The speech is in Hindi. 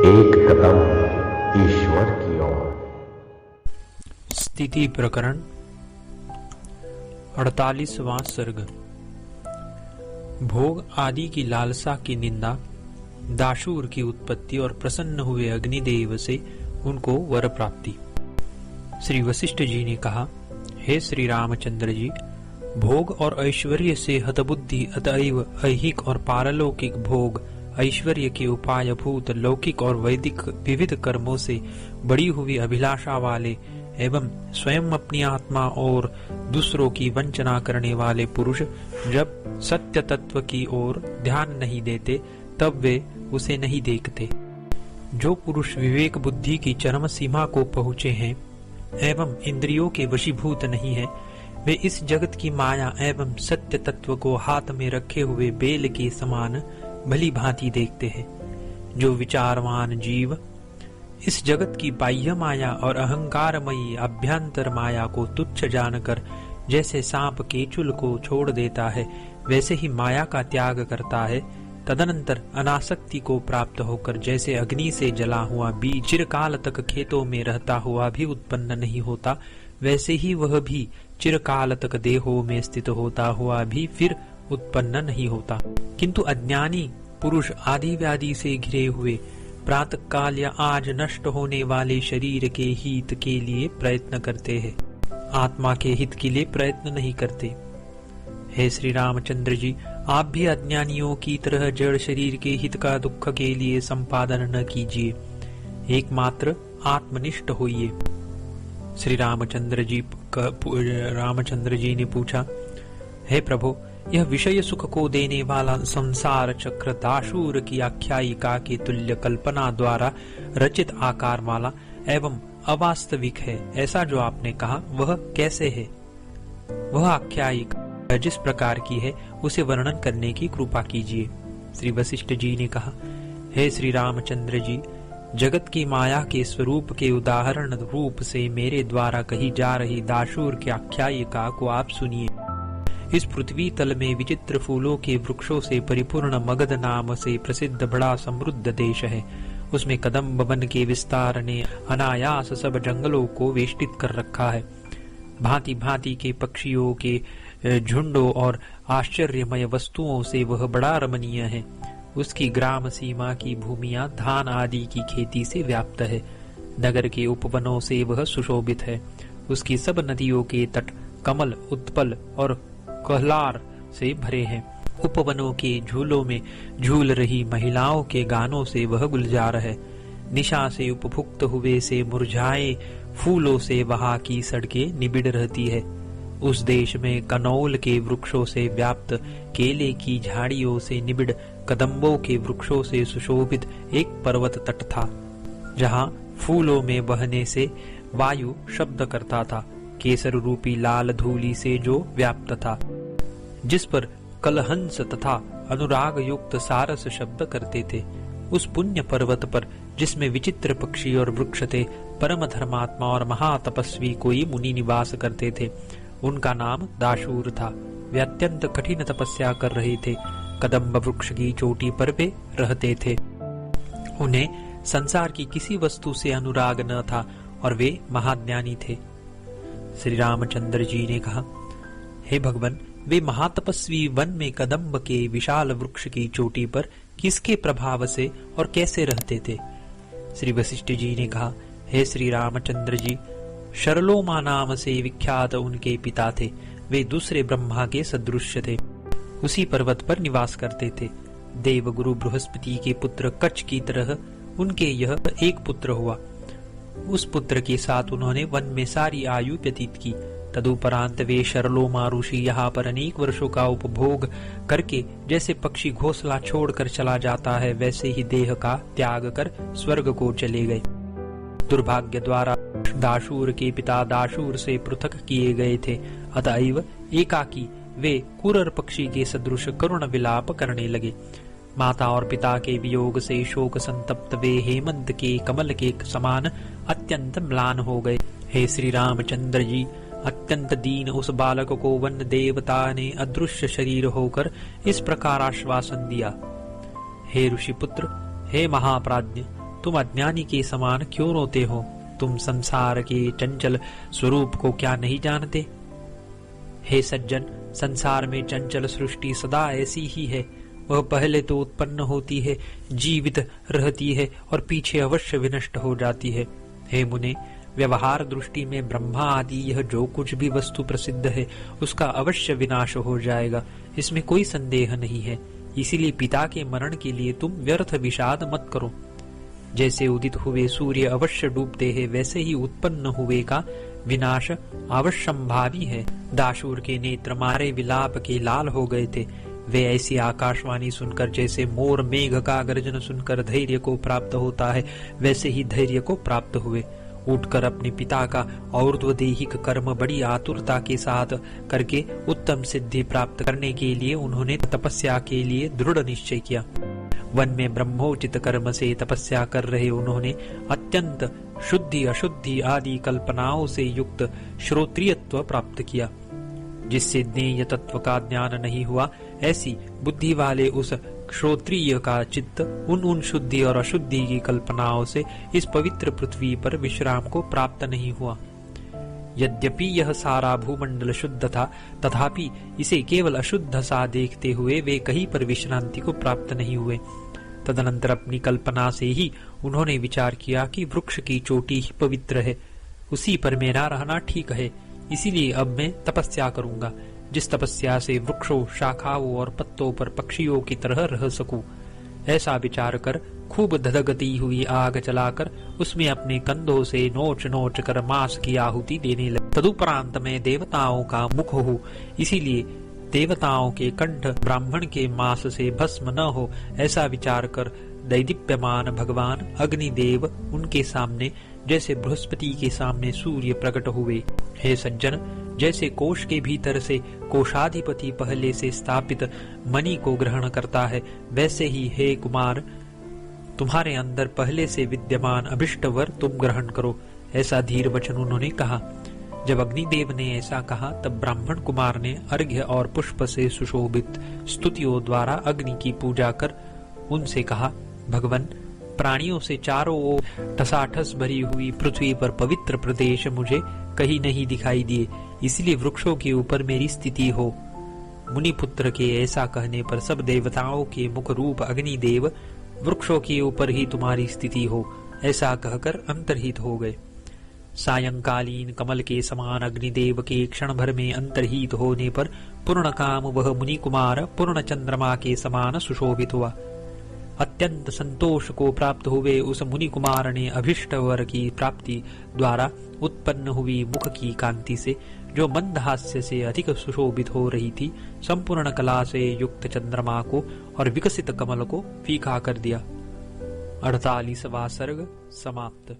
एक कदम ईश्वर की ओर। स्थिति प्रकरण 48वां सर्ग। भोग आदि की लालसा की निंदा, दाशूर की उत्पत्ति और प्रसन्न हुए अग्निदेव से उनको वर प्राप्ति। श्री वशिष्ठ जी ने कहा, हे श्री रामचंद्र जी, भोग और ऐश्वर्य से हतबुद्धि अतएव ऐहिक और पारलौकिक भोग, ऐश्वर्य के उपायभूत लौकिक और वैदिक विविध कर्मों से बड़ी हुई अभिलाषा वाले एवं स्वयं अपनी आत्मा और दूसरों की वंचना करने वाले पुरुष जब सत्य तत्व की ओर ध्यान नहीं देते तब वे उसे नहीं देखते। जो पुरुष विवेक बुद्धि की चरम सीमा को पहुँचे हैं एवं इंद्रियों के वशीभूत नहीं है, वे इस जगत की माया एवं सत्य तत्व को हाथ में रखे हुए बेल के समान भली भांति देखते हैं। जो विचारवान जीव इस जगत की बाह्य माया और अहंकारमयी अभ्यंतर माया को तुच्छ जानकर जैसे सांप केचुल को छोड़ देता है, वैसे ही माया का त्याग करता है। तदनंतर अनासक्ति को प्राप्त होकर जैसे अग्नि से जला हुआ बीज चिरकाल तक खेतों में रहता हुआ भी उत्पन्न नहीं होता, वैसे ही वह भी चिरकाल तक देहों में स्थित होता हुआ भी फिर उत्पन्न नहीं होता। किंतु अज्ञानी पुरुष आदि व्याधि से घिरे हुए प्रातः काल या आज नष्ट होने वाले शरीर के हित के लिए प्रयत्न करते हैं, आत्मा के हित के लिए प्रयत्न नहीं करते। हे श्री रामचंद्र जी, आप भी अज्ञानियों की तरह जड़ शरीर के हित का दुख के लिए संपादन न कीजिए, एकमात्र आत्मनिष्ठ होइए। श्री रामचंद्र जी ने पूछा, हे प्रभु, यह विषय सुख को देने वाला संसार चक्र दाशूर की आख्यायिका के तुल्य कल्पना द्वारा रचित आकार वाला एवं अवास्तविक है, ऐसा जो आपने कहा वह कैसे है? वह आख्यायिका जिस प्रकार की है उसे वर्णन करने की कृपा कीजिए। श्री वशिष्ठ जी ने कहा, हे श्री रामचंद्र जी, जगत की माया के स्वरूप के उदाहरण रूप से मेरे द्वारा कही जा रही दाशूर की आख्यायिका को आप सुनिए। इस पृथ्वी तल में विचित्र फूलों के वृक्षों से परिपूर्ण मगध नाम से प्रसिद्ध बड़ा समृद्ध देश है। उसमें कदम्ब वन के विस्तार ने अनायास सब जंगलों को वेष्टित कर रखा है। भांति भांति के पक्षियों के झुंडों और आश्चर्यमय वस्तुओं से वह बड़ा रमणीय है। उसकी ग्राम सीमा की भूमियां धान आदि की खेती से व्याप्त है। नगर के उपवनों से वह सुशोभित है। उसकी सब नदियों के तट कमल, उत्पल और कहलार से भरे हैं। उपवनों के झूलों में झूल रही महिलाओं के गानों से वह गुलजार है। निशा से उपभुक्त हुए से मुरझाए फूलों से वहां की सड़कें निबिड़ रहती है। उस देश में कनौल के वृक्षों से व्याप्त, केले की झाड़ियों से निबिड़, कदम्बों के वृक्षों से सुशोभित एक पर्वत तट था, जहां फूलों में बहने से वायु शब्द करता था, केसर रूपी लाल धूली से जो व्याप्त था, जिस पर कलहंस तथा अनुराग युक्त सारस शब्द करते थे। उस पुण्य पर्वत पर, जिसमें विचित्र पक्षी और वृक्ष थे, परम धर्मात्मा और महातपस्वी कोई मुनि निवास करते थे। उनका नाम दाशूर था। वे अत्यंत कठिन तपस्या कर रहे थे। कदम्ब वृक्ष की चोटी पर वे रहते थे। उन्हें संसार की किसी वस्तु से अनुराग न था और वे महाज्ञानी थे। श्री रामचंद्र जी ने कहा, हे भगवान, वे महातपस्वी वन में कदम्ब के विशाल वृक्ष की चोटी पर किसके प्रभाव से और कैसे रहते थे? श्री वशिष्ठ जी ने कहा, हे श्री रामचंद्र जी, शरलोमा नाम से विख्यात उनके पिता थे। वे दूसरे ब्रह्मा के सदृश थे। उसी पर्वत पर निवास करते थे। देवगुरु बृहस्पति के पुत्र कच्छ की तरह उनके यह एक पुत्र हुआ। उस पुत्र के साथ उन्होंने वन में सारी आयु व्यतीत की। तदुपरांत वे शरलोमा ऋषि यहाँ पर अनेक वर्षों का उपभोग करके जैसे पक्षी घोंसला छोड़कर चला जाता है, वैसे ही देह का त्याग कर स्वर्ग को चले गए। दुर्भाग्य द्वारा दाशूर के पिता दाशूर से पृथक किए गए थे, अतएव एकाकी वे कुरर पक्षी के सदृश करुण विलाप करने लगे। माता और पिता के वियोग से शोक संतप्त वे हेमंत के कमल के समान अत्यंत म्लान हो गए। हे श्री रामचंद्र जी, अत्यंत दीन उस बालक को वन देवता ने अदृश्य शरीर होकर इस प्रकार आश्वासन दिया, हे ऋषिपुत्र, हे महाप्राज्ञ, तुम अज्ञानी के समान क्यों रोते हो? तुम संसार के चंचल स्वरूप को क्या नहीं जानते? हे सज्जन, संसार में चंचल सृष्टि सदा ऐसी ही है। वह पहले तो उत्पन्न होती है, जीवित रहती है और पीछे अवश्य विनष्ट हो जाती है। हे मुने, व्यवहार दृष्टि में ब्रह्मा आदि यह जो कुछ भी वस्तु प्रसिद्ध है उसका अवश्य विनाश हो जाएगा, इसमें कोई संदेह नहीं है। इसीलिए पिता के मरण के लिए तुम व्यर्थ विषाद मत करो। जैसे उदित हुए सूर्य अवश्य डूबते हैं, वैसे ही उत्पन्न हुए का विनाश अवश्यंभावी है। दाशूर के नेत्र मारे विलाप के लाल हो गए थे। वे ऐसी आकाशवाणी सुनकर जैसे मोर मेघ का गर्जन सुनकर धैर्य को प्राप्त होता है, वैसे ही धैर्य को प्राप्त हुए। उठकर अपने पिता का और्ध्वदेहिक कर्म बड़ी आतुरता के साथ करके उत्तम सिद्धि प्राप्त करने के लिए उन्होंने तपस्या के लिए दृढ़ निश्चय किया। वन में ब्रह्मोचित कर्म से तपस्या कर रहे उन्होंने अत्यंत शुद्धि अशुद्धि आदि कल्पनाओं से युक्त श्रोत्रियत्व प्राप्त किया। जिससे ज्ञेय तत्व का ज्ञान नहीं हुआ, ऐसी बुद्धि वाले उस श्रोत्रिय का चित्त उन शुद्धि और अशुद्धि की कल्पनाओं से इस पवित्र पृथ्वी पर विश्राम को प्राप्त नहीं हुआ। यद्यपि यह सारा भूमंडल शुद्ध था, तथापि इसे केवल अशुद्ध सा देखते हुए वे कहीं पर विश्रांति को प्राप्त नहीं हुए। तदनंतर अपनी कल्पना से ही उन्होंने विचार किया कि वृक्ष की चोटी ही पवित्र है, उसी पर मेरा रहना ठीक है। इसीलिए अब मैं तपस्या करूंगा, जिस तपस्या से वृक्षों, शाखाओं और पत्तों पर पक्षियों की तरह रह सकूं। ऐसा विचार कर खूब धधकती हुई आग जलाकर उसमें अपने कंधों से नोच नोच कर मांस की आहुति देने लगे। तदुपरांत में देवताओं का मुख हो, इसीलिए देवताओं के कंठ ब्राह्मण के मांस से भस्म न हो, ऐसा विचार कर दैदीप्यमान भगवान अग्निदेव उनके सामने जैसे बृहस्पति के सामने सूर्य प्रकट हुए। हे सज्जन, जैसे कोश के भीतर से कोशाधिपति पहले से स्थापित मणि को ग्रहण करता है, वैसे ही हे कुमार, तुम्हारे अंदर पहले से विद्यमान अभिष्ट वर तुम ग्रहण करो। ऐसा धीर वचन उन्होंने कहा। जब अग्निदेव ने ऐसा कहा, तब ब्राह्मण कुमार ने अर्घ्य और पुष्प से सुशोभित स्तुतियों द्वारा अग्नि की पूजा कर उनसे कहा, भगवन, प्राणियों से चारों ओर ठसाठस भरी हुई पृथ्वी पर पवित्र प्रदेश मुझे कहीं नहीं दिखाई दिए, इसलिए वृक्षों के ऊपर मेरी स्थिति हो। मुनिपुत्र के ऐसा कहने पर सब देवताओं के मुख रूप अग्निदेव, वृक्षों के ऊपर ही तुम्हारी स्थिति हो, ऐसा कहकर अंतर्हित हो गए। सायंकालीन कमल के समान अग्निदेव के क्षण भर में अंतर्हित होने पर पूर्ण काम वह मुनि कुमार पूर्ण चंद्रमा के समान सुशोभित हुआ। अत्यंत संतोष को प्राप्त हुए उस मुनि कुमार ने अभिष्ट वर की प्राप्ति द्वारा उत्पन्न हुई मुख की कांति से, जो मंदहास्य से अधिक सुशोभित हो रही थी, संपूर्ण कला से युक्त चंद्रमा को और विकसित कमल को फीका कर दिया। 48वां सर्ग समाप्त।